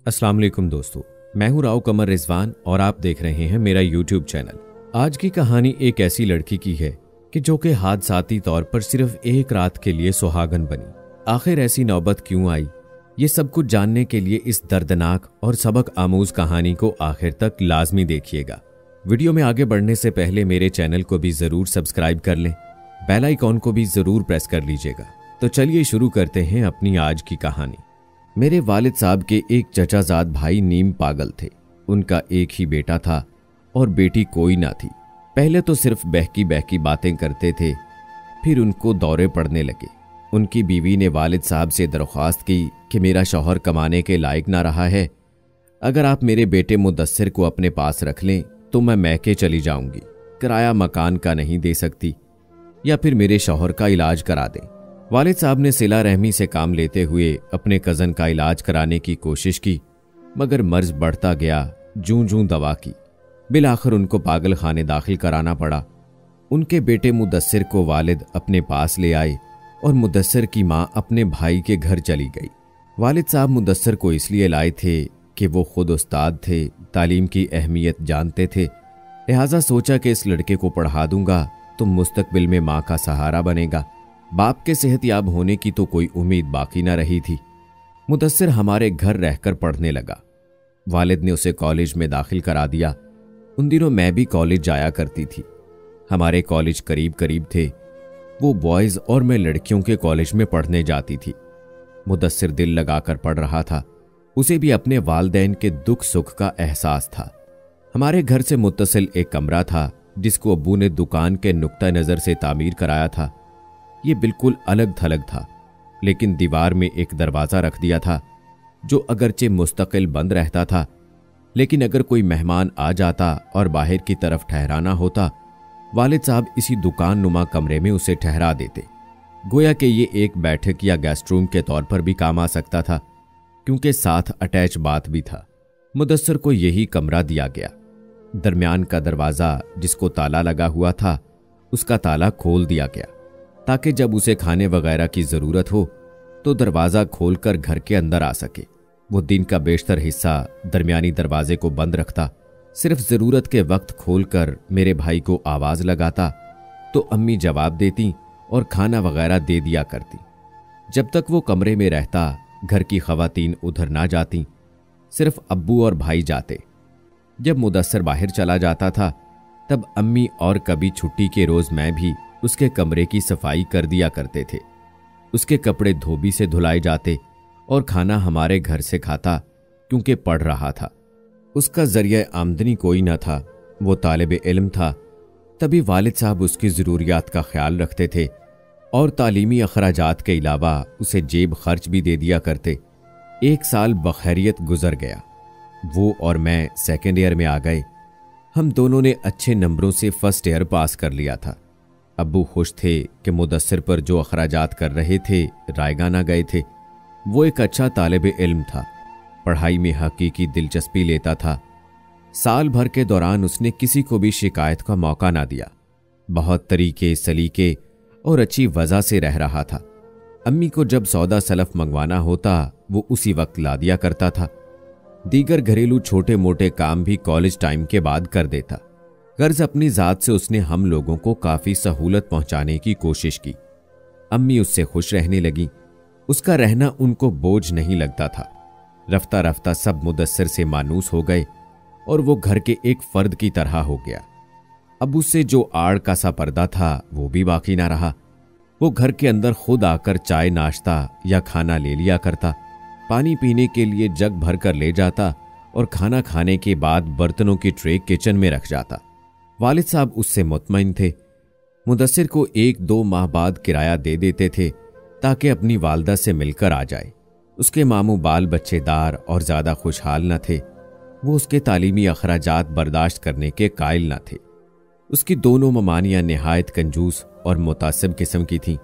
अस्सलाम वालेकुम दोस्तों, मैं हूं राव कमर रिजवान और आप देख रहे हैं मेरा यूट्यूब चैनल। आज की कहानी एक ऐसी लड़की की है कि जो कि हादसाती तौर पर सिर्फ एक रात के लिए सुहागन बनी। आखिर ऐसी नौबत क्यों आई, ये सब कुछ जानने के लिए इस दर्दनाक और सबक आमूज कहानी को आखिर तक लाजमी देखिएगा। वीडियो में आगे बढ़ने से पहले मेरे चैनल को भी जरूर सब्सक्राइब कर लें, बेल आइकॉन को भी जरूर प्रेस कर लीजिएगा। तो चलिए शुरू करते हैं अपनी आज की कहानी। मेरे वालिद साहब के एक चचाजाद भाई नीम पागल थे। उनका एक ही बेटा था और बेटी कोई ना थी। पहले तो सिर्फ बहकी बहकी बातें करते थे, फिर उनको दौरे पड़ने लगे। उनकी बीवी ने वालिद साहब से दरख्वास्त की कि मेरा शौहर कमाने के लायक ना रहा है, अगर आप मेरे बेटे मुदस्सिर को अपने पास रख लें तो मैं मैके चली जाऊंगी, किराया मकान का नहीं दे सकती, या फिर मेरे शौहर का इलाज करा दें। वालिद साहब ने सिला रहमी से काम लेते हुए अपने कज़न का इलाज कराने की कोशिश की, मगर मर्ज बढ़ता गया। जूं जूं दवा की, बिलाखिर उनको पागल खाने दाखिल कराना पड़ा। उनके बेटे मुदस्सिर को वालिद अपने पास ले आए और मुदस्सिर की माँ अपने भाई के घर चली गई। वालिद साहब मुदस्सिर को इसलिए लाए थे कि वो खुद उस्ताद थे, तालीम की अहमियत जानते थे। लिहाजा सोचा कि इस लड़के को पढ़ा दूंगा तो मुस्तकबिल में माँ का सहारा बनेगा। बाप के सेहतयाब होने की तो कोई उम्मीद बाकी न रही थी। मुदस्सिर हमारे घर रहकर पढ़ने लगा। वालिद ने उसे कॉलेज में दाखिल करा दिया। उन दिनों मैं भी कॉलेज जाया करती थी। हमारे कॉलेज करीब करीब थे। वो बॉयज़ और मैं लड़कियों के कॉलेज में पढ़ने जाती थी। मुदस्सिर दिल लगाकर पढ़ रहा था। उसे भी अपने वालिदैन के दुख सुख का एहसास था। हमारे घर से मुत्तसिल एक कमरा था जिसको अब्बू ने दुकान के नुक्ता नज़र से तामीर कराया था। ये बिल्कुल अलग थलग था, लेकिन दीवार में एक दरवाज़ा रख दिया था जो अगरचे मुस्तकिल बंद रहता था, लेकिन अगर कोई मेहमान आ जाता और बाहर की तरफ ठहराना होता, वालिद साहब इसी दुकान नुमा कमरे में उसे ठहरा देते। गोया कि ये एक बैठक या गेस्ट रूम के तौर पर भी काम आ सकता था, क्योंकि साथ अटैच बाथ भी था। मुदस्सिर को यही कमरा दिया गया। दरमियान का दरवाज़ा जिसको ताला लगा हुआ था, उसका ताला खोल दिया गया ताकि जब उसे खाने वगैरह की ज़रूरत हो तो दरवाज़ा खोलकर घर के अंदर आ सके। वो दिन का बेशतर हिस्सा दरमियानी दरवाजे को बंद रखता, सिर्फ ज़रूरत के वक्त खोलकर मेरे भाई को आवाज़ लगाता तो अम्मी जवाब देती और खाना वगैरह दे दिया करती। जब तक वो कमरे में रहता, घर की ख़वातीन उधर ना जाती, सिर्फ अब्बू और भाई जाते। जब मुदस्सिर बाहर चला जाता था तब अम्मी और कभी छुट्टी के रोज़ मैं भी उसके कमरे की सफाई कर दिया करते थे। उसके कपड़े धोबी से धुलाए जाते और खाना हमारे घर से खाता, क्योंकि पढ़ रहा था। उसका जरिया आमदनी कोई न था, वो तालिब इल्म था। तभी वालिद साहब उसकी ज़रूरियात का ख्याल रखते थे और तालीमी अखराजात के अलावा उसे जेब खर्च भी दे दिया करते। एक साल बखैरियत गुजर गया। वो और मैं सेकेंड ईयर में आ गए। हम दोनों ने अच्छे नंबरों से फर्स्ट ईयर पास कर लिया था। अब्बू खुश थे कि मुदस्सिर पर जो अखराजात कर रहे थे रायगाना गए थे। वो एक अच्छा तालिब इल्म था, पढ़ाई में हकीकी दिलचस्पी लेता था। साल भर के दौरान उसने किसी को भी शिकायत का मौका ना दिया। बहुत तरीके सलीके और अच्छी वजह से रह रहा था। अम्मी को जब सौदा सलफ मंगवाना होता वो उसी वक्त ला दिया करता था। दीगर घरेलू छोटे मोटे काम भी कॉलेज टाइम के बाद कर देता। गर्ज अपनी ज़ात से उसने हम लोगों को काफ़ी सहूलत पहुंचाने की कोशिश की। अम्मी उससे खुश रहने लगी। उसका रहना उनको बोझ नहीं लगता था। रफ्ता रफ्ता सब मुदस्सिर से मानूस हो गए और वो घर के एक फर्द की तरह हो गया। अब उससे जो आड़ का सा पर्दा था वो भी बाकी ना रहा। वो घर के अंदर खुद आकर चाय नाश्ता या खाना ले लिया करता। पानी पीने के लिए जग भर कर ले जाता और खाना खाने के बाद बर्तनों की ट्रे किचन में रख जाता। वालिद साहब उससे मुतमईन थे। मुदस्सिर को 1-2 माह बाद किराया दे देते थे ताकि अपनी वालदा से मिलकर आ जाए। उसके मामू बाल बच्चेदार और ज़्यादा खुशहाल न थे। वो उसके तालीमी अखराजात बर्दाश्त करने के कायल न थे। उसकी दोनों ममानियाँ निहायत कंजूस और मुतासिब किस्म की थीं।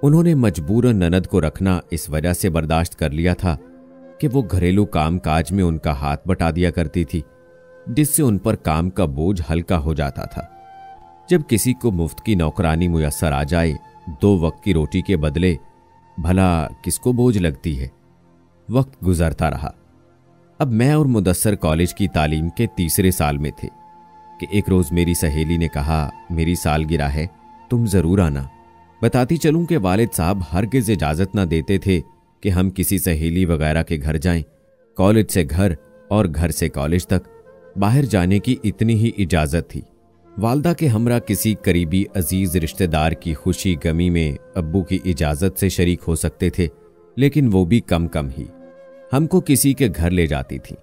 उन्होंने मजबूरन ननद को रखना इस वजह से बर्दाश्त कर लिया था कि वो घरेलू काम काज में उनका हाथ बटा दिया करती थी, जिससे उन पर काम का बोझ हल्का हो जाता था। जब किसी को मुफ्त की नौकरानी मुयस्सर आ जाए 2 वक्त की रोटी के बदले, भला किसको बोझ लगती है। वक्त गुजरता रहा। अब मैं और मुदस्सर कॉलेज की तालीम के तीसरे साल में थे कि एक रोज मेरी सहेली ने कहा, मेरी सालगिरह है, तुम जरूर आना। बताती चलूं कि वालिद साहब हरगिज इजाजत ना देते थे कि हम किसी सहेली वगैरह के घर जाएं। कॉलेज से घर और घर से कॉलेज तक बाहर जाने की इतनी ही इजाजत थी। वालदा के हमरा किसी करीबी अजीज रिश्तेदार की खुशी गमी में अब्बू की इजाजत से शरीक हो सकते थे, लेकिन वो भी कम कम ही। हमको किसी के घर ले जाती थी।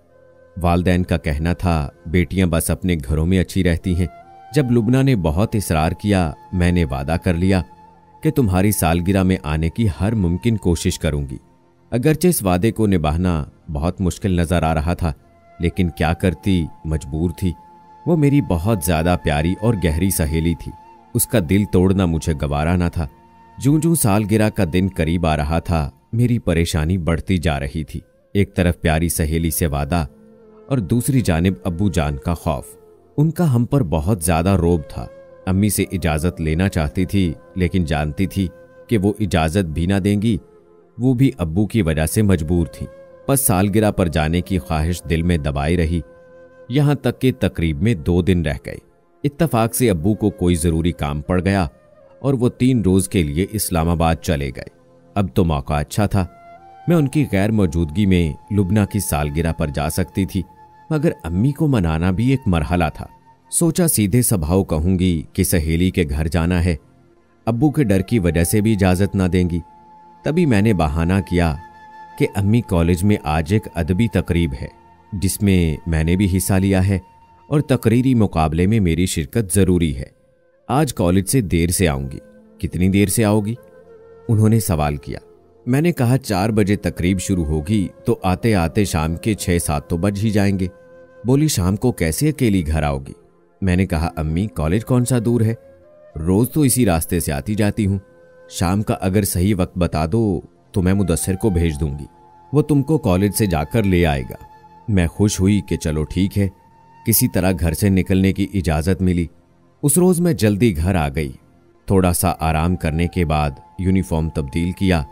वालदैन का कहना था बेटियां बस अपने घरों में अच्छी रहती हैं। जब लुबना ने बहुत इसरार किया, मैंने वादा कर लिया कि तुम्हारी सालगिरह में आने की हर मुमकिन कोशिश करूंगी। अगरचे इस वादे को निभाना बहुत मुश्किल नजर आ रहा था, लेकिन क्या करती, मजबूर थी। वो मेरी बहुत ज्यादा प्यारी और गहरी सहेली थी। उसका दिल तोड़ना मुझे गवारा ना था। जूं जूं सालगिरह का दिन करीब आ रहा था, मेरी परेशानी बढ़ती जा रही थी। एक तरफ प्यारी सहेली से वादा और दूसरी जानिब अब्बू जान का खौफ। उनका हम पर बहुत ज्यादा रोब था। अम्मी से इजाजत लेना चाहती थी, लेकिन जानती थी कि वो इजाजत भी ना देंगी। वो भी अब्बू की वजह से मजबूर थी। बस सालगिरह पर जाने की ख्वाहिश दिल में दबाई रही। यहां तक कि तकरीब में 2 दिन रह गए। इत्तफाक से अब्बू को कोई जरूरी काम पड़ गया और वो 3 रोज के लिए इस्लामाबाद चले गए। अब तो मौका अच्छा था। मैं उनकी गैर मौजूदगी में लुबना की सालगिरह पर जा सकती थी, मगर अम्मी को मनाना भी एक मरहला था। सोचा सीधे स्वभाव कहूंगी कि सहेली के घर जाना है, अब्बू के डर की वजह से भी इजाजत ना देंगी। तभी मैंने बहाना किया कि अम्मी कॉलेज में आज एक अदबी तकरीब है जिसमें मैंने भी हिस्सा लिया है और तकरीरी मुकाबले में मेरी शिरकत जरूरी है। आज कॉलेज से देर से आऊंगी। कितनी देर से आओगी? उन्होंने सवाल किया। मैंने कहा 4 बजे तकरीब शुरू होगी तो आते आते शाम के 6-7 तो बज ही जाएंगे। बोली शाम को कैसे अकेली घर आओगी? मैंने कहा अम्मी कॉलेज कौन सा दूर है, रोज तो इसी रास्ते से आती जाती हूं। शाम का अगर सही वक्त बता दो तो मैं मुदस्सिर को भेज दूंगी, वो तुमको कॉलेज से जाकर ले आएगा। मैं खुश हुई कि चलो ठीक है। किसी तरह घर से निकलने की इजाजत मिली। उस रोज मैं जल्दी घर आ गई। थोड़ा सा आराम करने के बाद यूनिफॉर्म तब्दील किया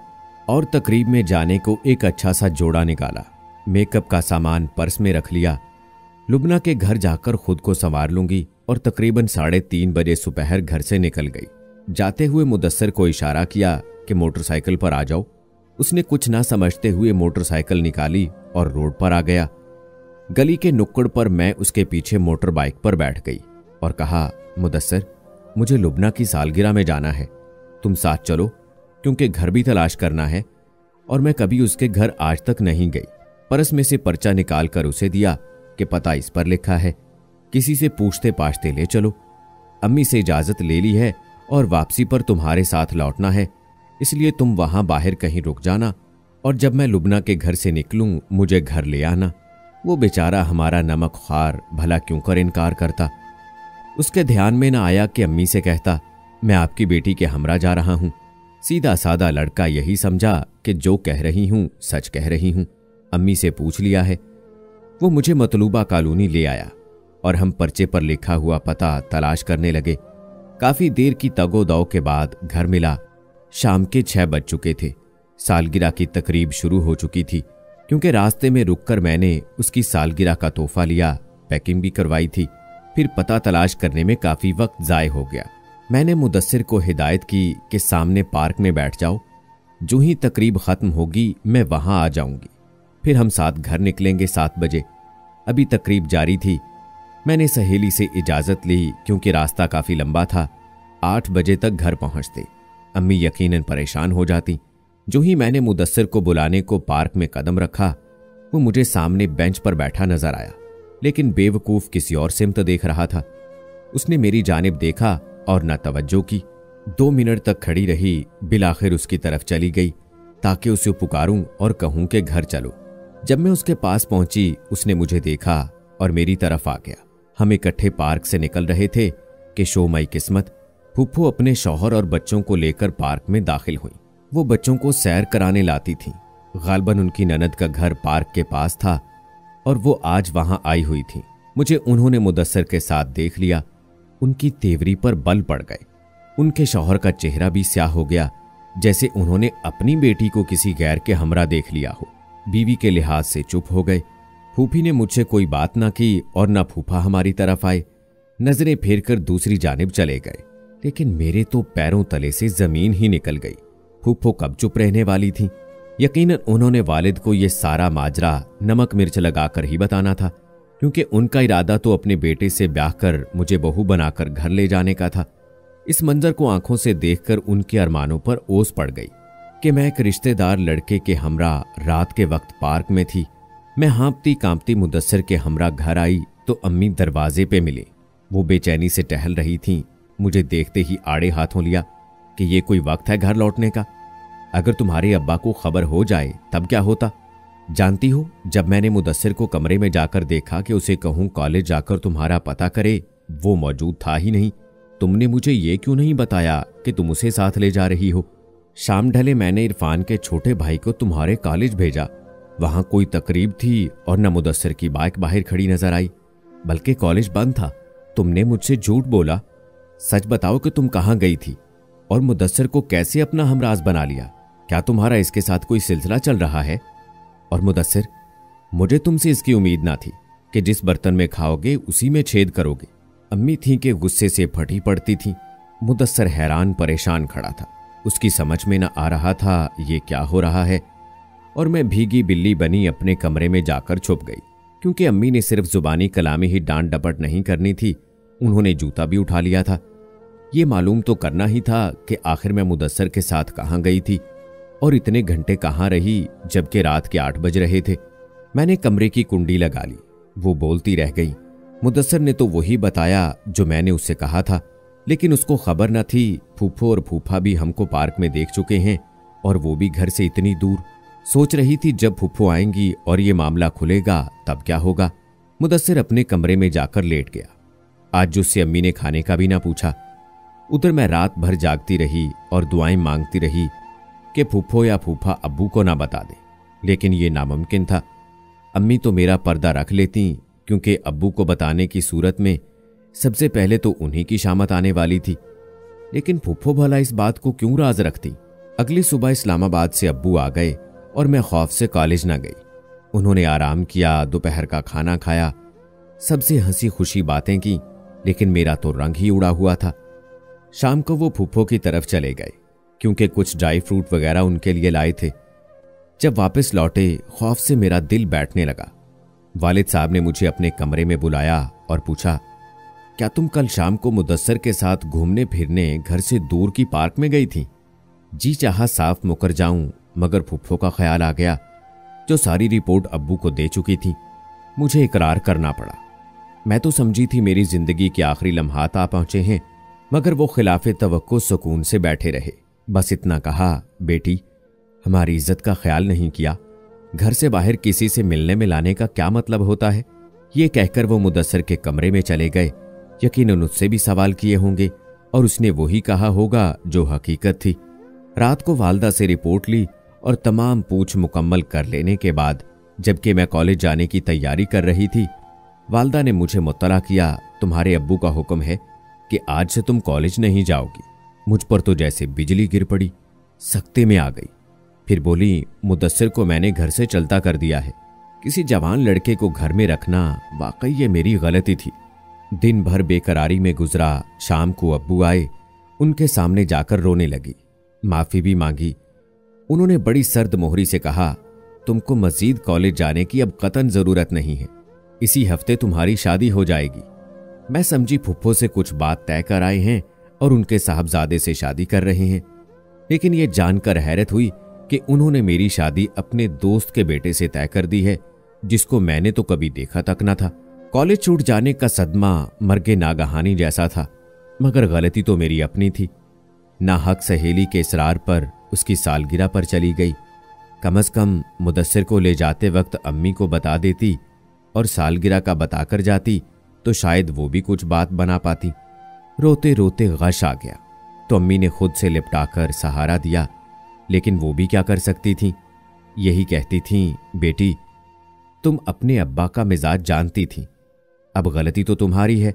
और तकरीब में जाने को एक अच्छा सा जोड़ा निकाला। मेकअप का सामान पर्स में रख लिया। लुबना के घर जाकर खुद को संवार लूंगी और तकरीबन 3:30 बजे सुपहर घर से निकल गई। जाते हुए मुदस्सिर को इशारा किया कि मोटरसाइकिल पर आ जाओ। उसने कुछ ना समझते हुए मोटरसाइकिल निकाली और रोड पर आ गया। गली के नुक्कड़ पर मैं उसके पीछे मोटर बाइक पर बैठ गई और कहा, मुदस्सिर मुझे लुबना की सालगिरह में जाना है, तुम साथ चलो, क्योंकि घर भी तलाश करना है और मैं कभी उसके घर आज तक नहीं गई। पर्स में से पर्चा निकाल कर उसे दिया कि पता इस पर लिखा है, किसी से पूछते पाछते ले चलो। अम्मी से इजाजत ले ली है और वापसी पर तुम्हारे साथ लौटना है, इसलिए तुम वहां बाहर कहीं रुक जाना और जब मैं लुबना के घर से निकलूं मुझे घर ले आना। वो बेचारा हमारा नमक ख्वार भला क्यों कर इनकार करता। उसके ध्यान में ना आया कि अम्मी से कहता, मैं आपकी बेटी के हमरा जा रहा हूं। सीधा सादा लड़का यही समझा कि जो कह रही हूं सच कह रही हूं। अम्मी से पूछ लिया है। वो मुझे मतलूबा कॉलोनी ले आया और हम पर्चे पर लिखा हुआ पता तलाश करने लगे। काफी देर की तगोदौ के बाद घर मिला। शाम के 6 बज चुके थे। सालगिरह की तकरीब शुरू हो चुकी थी। क्योंकि रास्ते में रुककर मैंने उसकी सालगिरह का तोहफा लिया, पैकिंग भी करवाई थी। फिर पता तलाश करने में काफी वक्त जाय हो गया। मैंने मुदस्सिर को हिदायत की कि सामने पार्क में बैठ जाओ, जो ही तकरीब खत्म होगी मैं वहां आ जाऊंगी, फिर हम साथ घर निकलेंगे 7 बजे। अभी तकरीब जारी थी। मैंने सहेली से इजाजत ली क्योंकि रास्ता काफी लंबा था। 8 बजे तक घर पहुंचते। अम्मी यकीनन परेशान हो जाती। जो ही मैंने मुदस्सिर को बुलाने को पार्क में कदम रखा, वो मुझे सामने बेंच पर बैठा नजर आया, लेकिन बेवकूफ किसी और सिमत देख रहा था। उसने मेरी जानिब देखा और न तवज्जो की। 2 मिनट तक खड़ी रही, बिलाखिर उसकी तरफ चली गई ताकि उसे पुकारूं और कहूं कि घर चलो। जब मैं उसके पास पहुंची, उसने मुझे देखा और मेरी तरफ आ गया। हम इकट्ठे पार्क से निकल रहे थे कि शोमई किस्मत फुफ्फू अपने शौहर और बच्चों को लेकर पार्क में दाखिल हुई। वो बच्चों को सैर कराने लाती थीं। गालबन उनकी ननद का घर पार्क के पास था और वो आज वहां आई हुई थी। मुझे उन्होंने मुदस्सिर के साथ देख लिया। उनकी तेवरी पर बल पड़ गए। उनके शौहर का चेहरा भी स्याह हो गया, जैसे उन्होंने अपनी बेटी को किसी गैर के हमरा देख लिया हो। बीवी के लिहाज से चुप हो गए। फूफी ने मुझसे कोई बात ना की और ना फूफा हमारी तरफ आए। नजरें फेर कर दूसरी जानिब चले गए, लेकिन मेरे तो पैरों तले से जमीन ही निकल गई। फूफो कब चुप रहने वाली थी। यकीनन उन्होंने वालिद को यह सारा माजरा नमक मिर्च लगाकर ही बताना था, क्योंकि उनका इरादा तो अपने बेटे से ब्याह कर मुझे बहू बनाकर घर ले जाने का था। इस मंजर को आंखों से देखकर उनके अरमानों पर ओस पड़ गई कि मैं एक रिश्तेदार लड़के के हमरा रात के वक्त पार्क में थी। मैं हाँपती कांपती मुदस्सर के हमरा घर आई तो अम्मी दरवाजे पे मिली। वो बेचैनी से टहल रही थीं। मुझे देखते ही आड़े हाथों लिया कि ये कोई वक्त है घर लौटने का? अगर तुम्हारे अब्बा को खबर हो जाए तब क्या होता? जानती हो, जब मैंने मुदस्सिर को कमरे में जाकर देखा कि उसे कहूं कॉलेज जाकर तुम्हारा पता करे, वो मौजूद था ही नहीं। तुमने मुझे ये क्यों नहीं बताया कि तुम उसे साथ ले जा रही हो? शाम ढले मैंने इरफान के छोटे भाई को तुम्हारे कॉलेज भेजा। वहां कोई तकरीब थी और न मुदस्सिर की बाइक बाहर खड़ी नजर आई, बल्कि कॉलेज बंद था। तुमने मुझसे झूठ बोला। सच बताओ कि तुम कहां गई थी और मुदस्सिर को कैसे अपना हमराज बना लिया? क्या तुम्हारा इसके साथ कोई सिलसिला चल रहा है? और मुदस्सिर, मुझे तुमसे इसकी उम्मीद ना थी कि जिस बर्तन में खाओगे उसी में छेद करोगे। अम्मी थी कि गुस्से से फटी पड़ती थी। मुदस्सिर हैरान परेशान खड़ा था। उसकी समझ में न आ रहा था ये क्या हो रहा है, और मैं भीगी बिल्ली बनी अपने कमरे में जाकर छुप गई। क्योंकि अम्मी ने सिर्फ जुबानी कलामी ही डांट डपट नहीं करनी थी, उन्होंने जूता भी उठा लिया था। ये मालूम तो करना ही था कि आखिर मैं मुदस्सिर के साथ कहाँ गई थी और इतने घंटे कहाँ रही, जबकि रात के 8 बज रहे थे। मैंने कमरे की कुंडी लगा ली। वो बोलती रह गई। मुदस्सिर ने तो वही बताया जो मैंने उससे कहा था, लेकिन उसको खबर न थी फूफो और फूफा भी हमको पार्क में देख चुके हैं, और वो भी घर से इतनी दूर। सोच रही थी जब फूफो आएंगी और ये मामला खुलेगा तब क्या होगा। मुदस्सिर अपने कमरे में जाकर लेट गया। आज उससे अम्मी ने खाने का भी ना पूछा। उधर मैं रात भर जागती रही और दुआएं मांगती रही कि फूफो या फूफा अब्बू को ना बता दे, लेकिन ये नामुमकिन था। अम्मी तो मेरा पर्दा रख लेती, क्योंकि अब्बू को बताने की सूरत में सबसे पहले तो उन्हीं की शामत आने वाली थी। लेकिन फूफो भला इस बात को क्यों राज रखती? अगली सुबह इस्लामाबाद से अब्बू आ गए और मैं खौफ से कॉलेज ना गई। उन्होंने आराम किया, दोपहर का खाना खाया, सबसे हंसी खुशी बातें की, लेकिन मेरा तो रंग ही उड़ा हुआ था। शाम को वो फूफो की तरफ चले गए, क्योंकि कुछ ड्राई फ्रूट वगैरह उनके लिए लाए थे। जब वापस लौटे, खौफ से मेरा दिल बैठने लगा। वालिद साहब ने मुझे अपने कमरे में बुलाया और पूछा, क्या तुम कल शाम को मुदस्सिर के साथ घूमने फिरने घर से दूर की पार्क में गई थी? जी चाहा साफ मुकर जाऊं, मगर फूफो का ख्याल आ गया, जो सारी रिपोर्ट अब्बू को दे चुकी थी। मुझे इकरार करना पड़ा। मैं तो समझी थी मेरी जिंदगी के आखिरी लम्हात आ पहुंचे हैं, मगर वो खिलाफे तवक्को सुकून से बैठे रहे। बस इतना कहा, बेटी, हमारी इज्जत का ख्याल नहीं किया। घर से बाहर किसी से मिलने मिलाने का क्या मतलब होता है? ये कहकर वो मुदस्सिर के कमरे में चले गए। यकीनन उससे भी सवाल किए होंगे और उसने वही कहा होगा जो हकीकत थी। रात को वालदा से रिपोर्ट ली और तमाम पूछ मुकम्मल कर लेने के बाद, जबकि मैं कॉलेज जाने की तैयारी कर रही थी, वालदा ने मुझे मुत्तला किया, तुम्हारे अब्बू का हुक्म है कि आज से तुम कॉलेज नहीं जाओगी। मुझ पर तो जैसे बिजली गिर पड़ी, सख्ते में आ गई। फिर बोली, मुदस्सिर को मैंने घर से चलता कर दिया है। किसी जवान लड़के को घर में रखना वाकई ये मेरी गलती थी। दिन भर बेकरारी में गुजरा। शाम को अब्बू आए, उनके सामने जाकर रोने लगी। माफी भी मांगी। उन्होंने बड़ी सर्द मोहरी से कहा, तुमको मजीद कॉलेज जाने की अब कतन जरूरत नहीं है, इसी हफ्ते तुम्हारी शादी हो जाएगी। मैं समझी फुफ्फो से कुछ बात तय कर आए हैं और उनके साहबजादे से शादी कर रहे हैं, लेकिन यह जानकर हैरत हुई कि उन्होंने मेरी शादी अपने दोस्त के बेटे से तय कर दी है, जिसको मैंने तो कभी देखा तक न था। कॉलेज छूट जाने का सदमा मर्गे नागहानी जैसा था, मगर गलती तो मेरी अपनी थी। नाहक सहेली के इसरार पर उसकी सालगिरह पर चली गई। कम अज कम मुदस्सिर को ले जाते वक्त अम्मी को बता देती और सालगिरह का बताकर जाती तो शायद वो भी कुछ बात बना पाती। रोते रोते गश आ गया तो अम्मी ने खुद से लिपटाकर सहारा दिया, लेकिन वो भी क्या कर सकती थी। यही कहती थी, बेटी तुम अपने अब्बा का मिजाज जानती थी, अब गलती तो तुम्हारी है।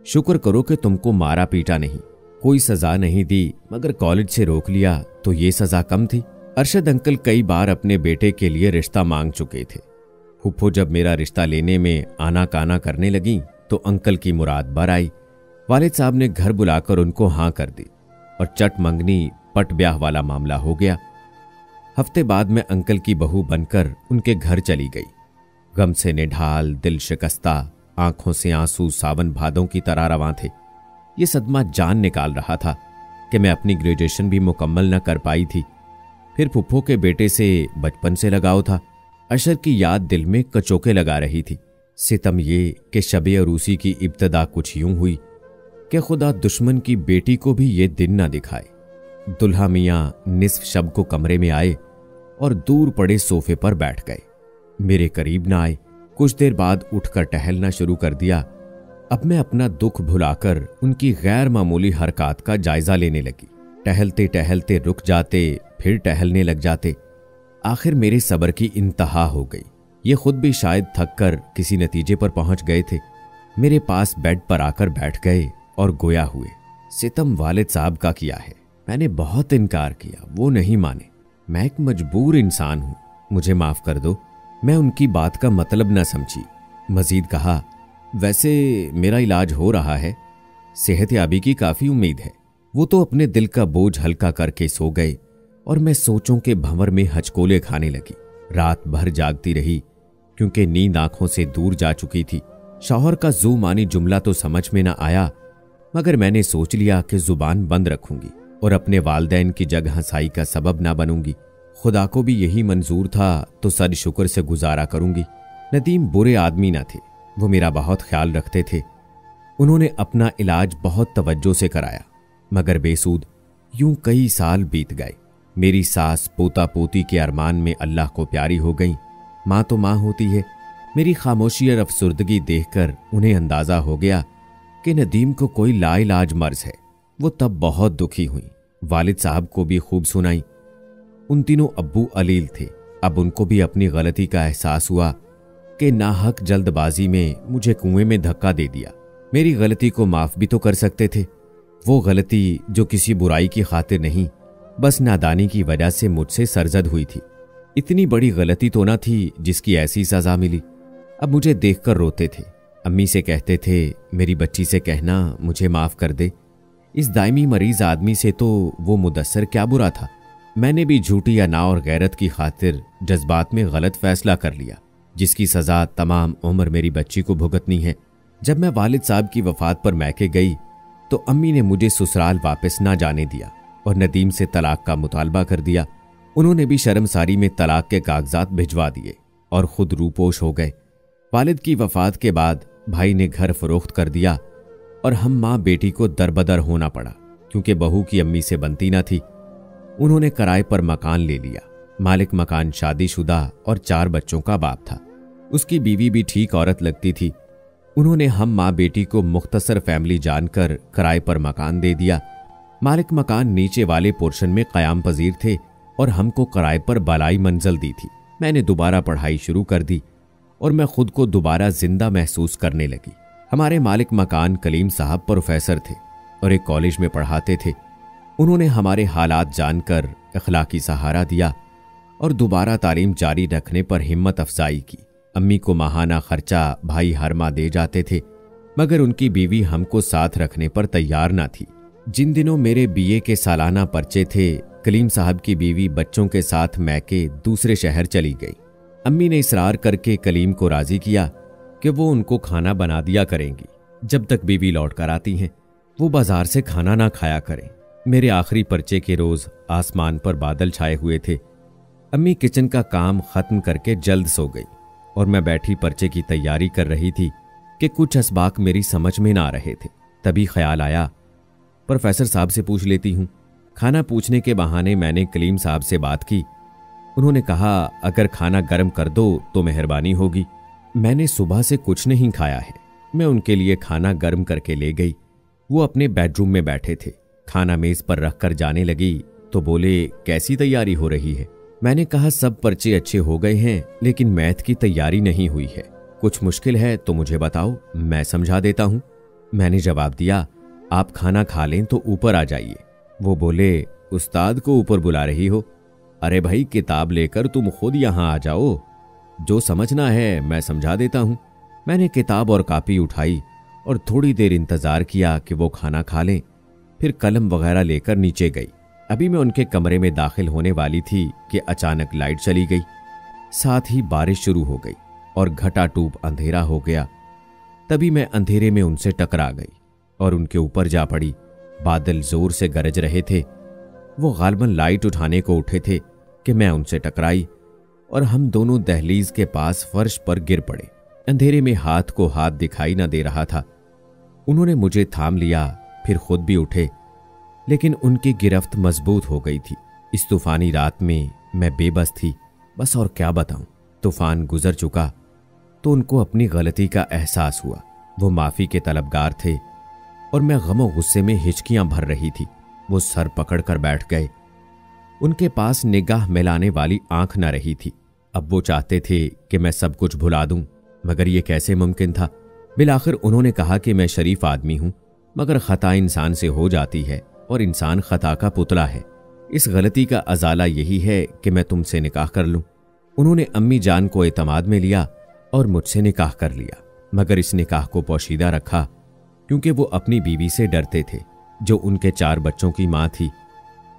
शुक्र करो कि तुमको मारा पीटा नहीं, कोई सजा नहीं दी, मगर कॉलेज से रोक लिया तो ये सजा कम थी। अरशद अंकल कई बार अपने बेटे के लिए रिश्ता मांग चुके थे। फूफो जब मेरा रिश्ता लेने में आना काना करने लगी तो अंकल की मुराद बर आई। वालिद साहब ने घर बुलाकर उनको हाँ कर दी और चट मंगनी पट ब्याह वाला मामला हो गया। हफ्ते बाद मैं अंकल की बहू बनकर उनके घर चली गई। गम से निढाल, दिल शिकस्ता, आंखों से आंसू सावन भादों की तरह रवां थे। ये सदमा जान निकाल रहा था कि मैं अपनी ग्रेजुएशन भी मुकम्मल न कर पाई थी। फिर फुफ्फो के बेटे से बचपन से लगाव था। अशर की याद दिल में कचोके लगा रही थी। सितम ये कि शबे अरूसी की इब्तदा कुछ यूं हुई कि खुदा दुश्मन की बेटी को भी ये दिन न दिखाए। दुल्हा मियाँ निस्फ शब को कमरे में आए और दूर पड़े सोफे पर बैठ गए। मेरे करीब ना आए। कुछ देर बाद उठकर टहलना शुरू कर दिया। अब मैं अपना दुख भुलाकर उनकी गैर मामूली हरकत का जायजा लेने लगी। टहलते टहलते रुक जाते, फिर टहलने लग जाते। आखिर मेरे सब्र की इंतहा हो गई। ये खुद भी शायद थक कर किसी नतीजे पर पहुंच गए थे। मेरे पास बेड पर आकर बैठ गए और गोया हुए, सितम वालिद साहब का किया है। मैंने बहुत इनकार किया, वो नहीं माने। मैं एक मजबूर इंसान हूं, मुझे माफ कर दो। मैं उनकी बात का मतलब न समझी। मजीद कहा, वैसे मेरा इलाज हो रहा है, सेहतयाबी की काफी उम्मीद है। वो तो अपने दिल का बोझ हल्का करके सो गए और मैं सोचों के भंवर में हचकोले खाने लगी। रात भर जागती रही क्योंकि नींद आंखों से दूर जा चुकी थी। शौहर का जू मानी जुमला तो समझ में न आया, मगर मैंने सोच लिया कि जुबान बंद रखूंगी और अपने वालदैन की जग हंसाई का सबब ना बनूंगी। खुदा को भी यही मंजूर था तो सद शुक्र से गुजारा करूंगी। नदीम बुरे आदमी न थे, वो मेरा बहुत ख्याल रखते थे। उन्होंने अपना इलाज बहुत तवज्जो से कराया, मगर बेसूद। यूं कई साल बीत गए। मेरी सास पोता पोती के अरमान में अल्लाह को प्यारी हो गई। माँ तो माँ होती है। मेरी खामोशी और अफसुर्दगी देखकर उन्हें अंदाजा हो गया कि नदीम को कोई लाइलाज मर्ज है। वो तब बहुत दुखी हुई। वालिद साहब को भी खूब सुनाई। उन तीनों अब्बू अलील थे। अब उनको भी अपनी गलती का एहसास हुआ कि नाहक जल्दबाजी में मुझे कुएं में धक्का दे दिया। मेरी गलती को माफ भी तो कर सकते थे। वो गलती जो किसी बुराई की खातिर नहीं, बस नादानी की वजह से मुझसे सरजद हुई थी। इतनी बड़ी गलती तो ना थी जिसकी ऐसी सजा मिली। अब मुझे देखकर रोते थे। अम्मी से कहते थे, मेरी बच्ची से कहना मुझे माफ कर दे। इस दायमी मरीज आदमी से तो वो मुदस्सर क्या बुरा था। मैंने भी झूठी अना और गैरत की खातिर जज्बात में गलत फैसला कर लिया, जिसकी सजा तमाम उम्र मेरी बच्ची को भुगतनी है। जब मैं वालिद साहब की वफात पर मैके गई तो अम्मी ने मुझे ससुराल वापस ना जाने दिया और नदीम से तलाक का मुतालबा कर दिया। उन्होंने भी शर्मसारी में तलाक के कागजात भिजवा दिए और खुद रूपोश हो गए। वालिद की वफात के बाद भाई ने घर फरोख्त कर दिया और हम माँ बेटी को दरबदर होना पड़ा, क्योंकि बहू की अम्मी से बनती न थी। उन्होंने किराए पर मकान ले लिया। मालिक मकान शादीशुदा और 4 बच्चों का बाप था। उसकी बीवी भी ठीक औरत लगती थी। उन्होंने हम माँ बेटी को मुख्तसर फैमिली जानकर किराए पर मकान दे दिया। मालिक मकान नीचे वाले पोर्शन में क़याम पजीर थे और हमको किराए पर बालाई मंजिल दी थी। मैंने दोबारा पढ़ाई शुरू कर दी और मैं खुद को दोबारा जिंदा महसूस करने लगी। हमारे मालिक मकान कलीम साहब प्रोफेसर थे और एक कॉलेज में पढ़ाते थे। उन्होंने हमारे हालात जानकर अखलाकी सहारा दिया और दोबारा तालीम जारी रखने पर हिम्मत अफजाई की। अम्मी को माहाना खर्चा भाई हर माह दे जाते थे, मगर उनकी बीवी हमको साथ रखने पर तैयार ना थी। जिन दिनों मेरे बीए के सालाना पर्चे थे, कलीम साहब की बीवी बच्चों के साथ मैके दूसरे शहर चली गई। अम्मी ने इसरार करके कलीम को राजी किया कि वो उनको खाना बना दिया करेंगी जब तक बीवी लौट कर आती हैं। वो बाजार से खाना ना खाया करें। मेरे आखिरी पर्चे के रोज आसमान पर बादल छाए हुए थे। अम्मी किचन का काम खत्म करके जल्द सो गई और मैं बैठी पर्चे की तैयारी कर रही थी कि कुछ असबाक मेरी समझ में ना आ रहे थे। तभी ख्याल आया, प्रोफेसर साहब से पूछ लेती हूँ। खाना पूछने के बहाने मैंने कलीम साहब से बात की। उन्होंने कहा, अगर खाना गर्म कर दो तो मेहरबानी होगी। मैंने सुबह से कुछ नहीं खाया है। मैं उनके लिए खाना गर्म करके ले गई। वो अपने बेडरूम में बैठे थे। खाना मेज पर रखकर जाने लगी तो बोले, कैसी तैयारी हो रही है? मैंने कहा, सब पर्चे अच्छे हो गए हैं, लेकिन मैथ की तैयारी नहीं हुई है। कुछ मुश्किल है तो मुझे बताओ, मैं समझा देता हूँ। मैंने जवाब दिया, आप खाना खा लें तो ऊपर आ जाइए। वो बोले, उस्ताद को ऊपर बुला रही हो? अरे भाई, किताब लेकर तुम खुद यहाँ आ जाओ। जो समझना है मैं समझा देता हूं। मैंने किताब और कापी उठाई और थोड़ी देर इंतजार किया कि वो खाना खा लें, फिर कलम वगैरह लेकर नीचे गई। अभी मैं उनके कमरे में दाखिल होने वाली थी कि अचानक लाइट चली गई, साथ ही बारिश शुरू हो गई और घटाटूप अंधेरा हो गया। तभी मैं अंधेरे में उनसे टकरा गई और उनके ऊपर जा पड़ी। बादल जोर से गरज रहे थे। वो गालबन लाइट उठाने को उठे थे कि मैं उनसे टकराई और हम दोनों दहलीज के पास फर्श पर गिर पड़े। अंधेरे में हाथ को हाथ दिखाई न दे रहा था। उन्होंने मुझे थाम लिया, फिर खुद भी उठे, लेकिन उनकी गिरफ्त मजबूत हो गई थी। इस तूफानी रात में मैं बेबस थी, बस और क्या बताऊं। तूफान गुजर चुका तो उनको अपनी गलती का एहसास हुआ। वो माफी के तलबगार थे और मैं गमो गुस्से में हिचकियां भर रही थी। वो सर पकड़कर बैठ गए। उनके पास निगाह मिलाने वाली आंख न रही थी। अब वो चाहते थे कि मैं सब कुछ भुला दूं, मगर ये कैसे मुमकिन था। बिलाखिर उन्होंने कहा कि मैं शरीफ आदमी हूं, मगर खता इंसान से हो जाती है और इंसान खता का पुतला है। इस गलती का अजाला यही है कि मैं तुमसे निकाह कर लूं। उन्होंने अम्मी जान को एतमाद में लिया और मुझसे निकाह कर लिया, मगर इस निकाह को पोशीदा रखा क्योंकि वो अपनी बीवी से डरते थे, जो उनके 4 बच्चों की मां थी,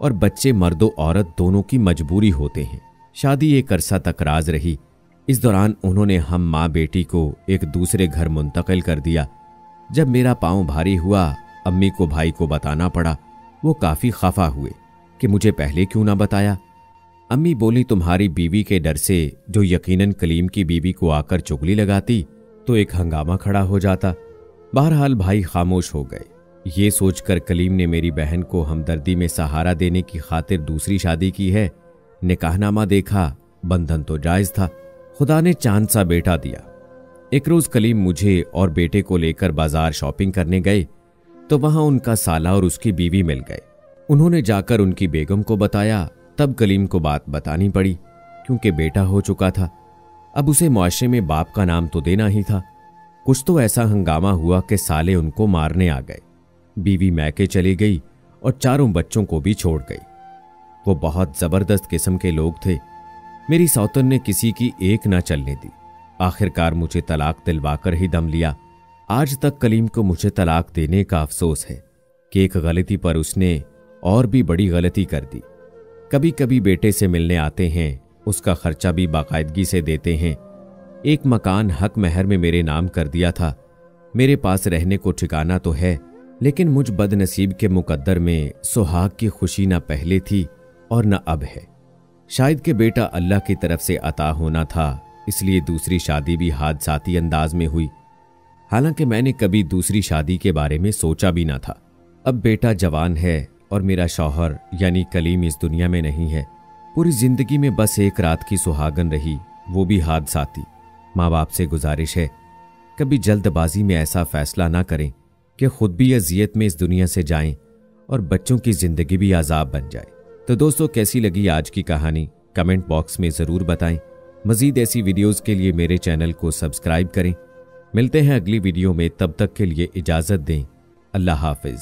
और बच्चे मर्दो औरत दोनों की मजबूरी होते हैं। शादी एक अरसा तक राज रही। इस दौरान उन्होंने हम माँ बेटी को एक दूसरे घर मुंतकिल कर दिया। जब मेरा पांव भारी हुआ, अम्मी को भाई को बताना पड़ा। वो काफी खफा हुए कि मुझे पहले क्यों ना बताया। अम्मी बोली, तुम्हारी बीवी के डर से जो यकीनन कलीम की बीवी को आकर चुगली लगाती तो एक हंगामा खड़ा हो जाता। बहरहाल भाई खामोश हो गए। ये सोचकर कलीम ने मेरी बहन को हमदर्दी में सहारा देने की खातिर दूसरी शादी की है। निकाहनामा देखा, बंधन तो जायज था। खुदा ने चांद सा बेटा दिया। एक रोज कलीम मुझे और बेटे को लेकर बाजार शॉपिंग करने गए तो वहां उनका साला और उसकी बीवी मिल गए। उन्होंने जाकर उनकी बेगम को बताया। तब कलीम को बात बतानी पड़ी क्योंकि बेटा हो चुका था। अब उसे मुआशरे में बाप का नाम तो देना ही था। कुछ तो ऐसा हंगामा हुआ कि साले उनको मारने आ गए। बीवी मैके चली गई और 4 बच्चों को भी छोड़ गई। वो बहुत जबरदस्त किस्म के लोग थे। मेरी सौतन ने किसी की एक ना चलने दी। आखिरकार मुझे तलाक दिलवाकर ही दम लिया। आज तक कलीम को मुझे तलाक देने का अफसोस है कि एक गलती पर उसने और भी बड़ी गलती कर दी। कभी कभी बेटे से मिलने आते हैं, उसका खर्चा भी बाकायदगी से देते हैं। एक मकान हक महर में मेरे नाम कर दिया था। मेरे पास रहने को ठिकाना तो है, लेकिन मुझ बदनसीब के मुकद्दर में सुहाग की खुशी न पहले थी और न अब है। शायद कि बेटा अल्लाह की तरफ से अता होना था, इसलिए दूसरी शादी भी हादसाती अंदाज में हुई। हालांकि मैंने कभी दूसरी शादी के बारे में सोचा भी ना था। अब बेटा जवान है और मेरा शौहर यानी कलीम इस दुनिया में नहीं है। पूरी जिंदगी में बस एक रात की सुहागन रही, वो भी हादसाती। माँ बाप से गुजारिश है, कभी जल्दबाजी में ऐसा फैसला ना करें कि खुद भी अजियत में इस दुनिया से जाएं और बच्चों की जिंदगी भी अजाब बन जाए। तो दोस्तों, कैसी लगी आज की कहानी कमेंट बॉक्स में ज़रूर बताएं। मज़ीद ऐसी वीडियोस के लिए मेरे चैनल को सब्सक्राइब करें। मिलते हैं अगली वीडियो में, तब तक के लिए इजाज़त दें। अल्लाह हाफिज़।